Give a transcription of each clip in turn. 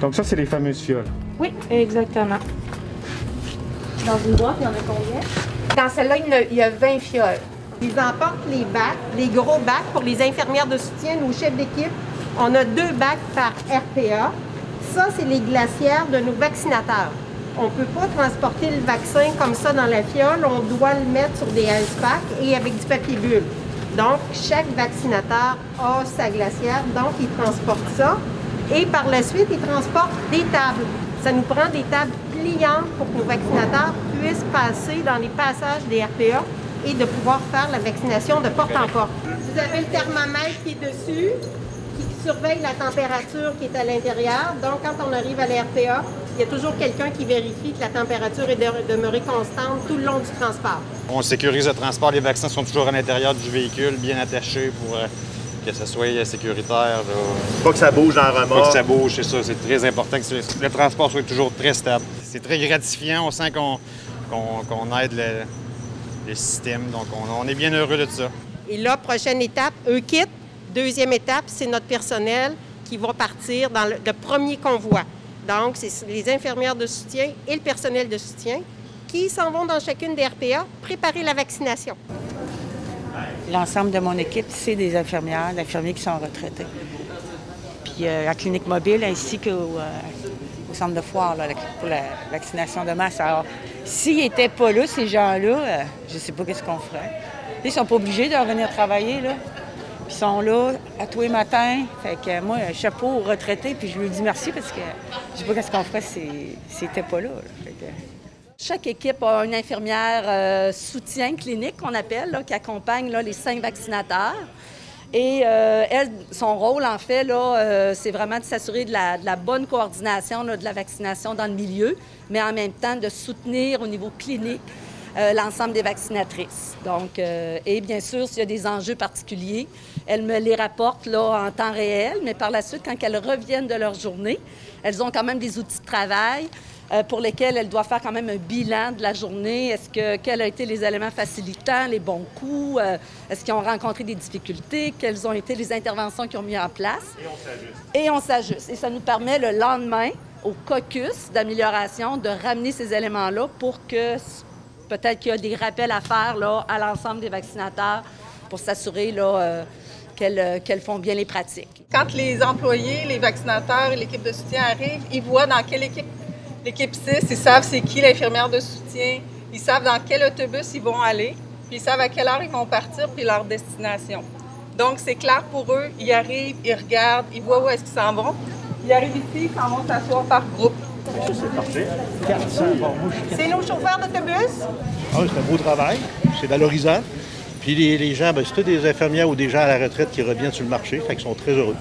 Donc ça, c'est les fameuses fioles. Oui, exactement. Dans une boîte, il y en a combien? Dans celle-là, il y a 20 fioles. Ils emportent les bacs, les gros bacs pour les infirmières de soutien, nos chefs d'équipe. On a 2 bacs par RPA. Ça, c'est les glacières de nos vaccinateurs. On ne peut pas transporter le vaccin comme ça dans la fiole. On doit le mettre sur des ice packs et avec du papier bulle. Donc, chaque vaccinateur a sa glacière, donc il transporte ça. Et par la suite, il transporte des tables. Ça nous prend des tables pliantes pour que nos vaccinateurs puissent passer dans les passages des RPA et de pouvoir faire la vaccination de porte en porte. Vous avez le thermomètre qui est dessus, qui surveille la température qui est à l'intérieur. Donc, quand on arrive à la RPA, il y a toujours quelqu'un qui vérifie que la température est demeurée constante tout le long du transport. On sécurise le transport. Les vaccins sont toujours à l'intérieur du véhicule, bien attachés pour que ce soit sécuritaire. Pas que ça bouge dans la remorque. Pas que ça bouge, c'est ça. C'est très important que le transport soit toujours très stable. C'est très gratifiant. On sent qu'on aide le système. Donc, on est bien heureux de ça. Et là, prochaine étape, eux quittent. Deuxième étape, c'est notre personnel qui va partir dans le premier convoi. Donc, c'est les infirmières de soutien et le personnel de soutien qui s'en vont dans chacune des RPA préparer la vaccination. L'ensemble de mon équipe, c'est des infirmières, d'infirmiers qui sont retraités. Puis à Clinique Mobile ainsi qu'au centre de foire là, pour la vaccination de masse. Alors, s'ils n'étaient pas là, ces gens-là, je ne sais pas qu'est-ce qu'on ferait. Ils ne sont pas obligés de revenir travailler, là. Puis ils sont là à tous les matins. Fait que moi, chapeau aux retraités, puis je lui dis merci parce que je sais pas qu'est-ce qu'on ferait s'ils n'étaient pas là. Fait que... Chaque équipe a une infirmière soutien clinique qu'on appelle, là, qui accompagne là, les 5 vaccinateurs. Et elle, son rôle, en fait, là, c'est vraiment de s'assurer de la bonne coordination là, de la vaccination dans le milieu, mais en même temps de soutenir au niveau clinique l'ensemble des vaccinatrices. Donc, et bien sûr, s'il y a des enjeux particuliers, elle me les rapporte là, en temps réel, mais par la suite, quand elles reviennent de leur journée, elles ont quand même des outils de travail pour lesquels elles doivent faire quand même un bilan de la journée. Quels ont été les éléments facilitants, les bons coups? Est-ce qu'ils ont rencontré des difficultés? Quelles ont été les interventions qu'ils ont mis en place? Et on s'ajuste. Et ça nous permet le lendemain, au caucus d'amélioration, de ramener ces éléments-là pour que peut-être qu'il y a des rappels à faire là, à l'ensemble des vaccinateurs pour s'assurer qu'elles font bien les pratiques. Quand les employés, les vaccinateurs et l'équipe de soutien arrivent, ils voient dans quelle équipe l'équipe 6, ils savent c'est qui l'infirmière de soutien, ils savent dans quel autobus ils vont aller, puis ils savent à quelle heure ils vont partir, puis leur destination. Donc, c'est clair pour eux, ils arrivent, ils regardent, ils voient où est-ce qu'ils s'en vont. Ils arrivent ici, ils s'en vont s'asseoir par groupe. Ça, c'est parfait. C'est nos chauffeurs d'autobus. Ah, c'est un beau travail, c'est valorisant. Puis les gens, c'est tous des infirmières ou des gens à la retraite qui reviennent sur le marché, fait qu'ils sont très heureux.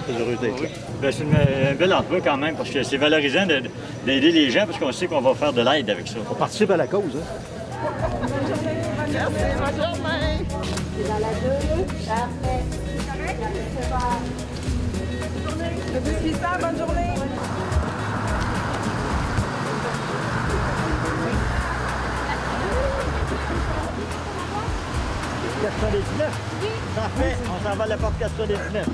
Très heureux d'être là. Bien, c'est un bel emploi quand même, parce que c'est valorisant d'aider les gens, parce qu'on sait qu'on va faire de l'aide avec ça. On participe à la cause. Hein? Merci, bonne journée. C'est dans la 2, parfait. Bonne journée. Oui. Parfait, on s'en va à la porte 99.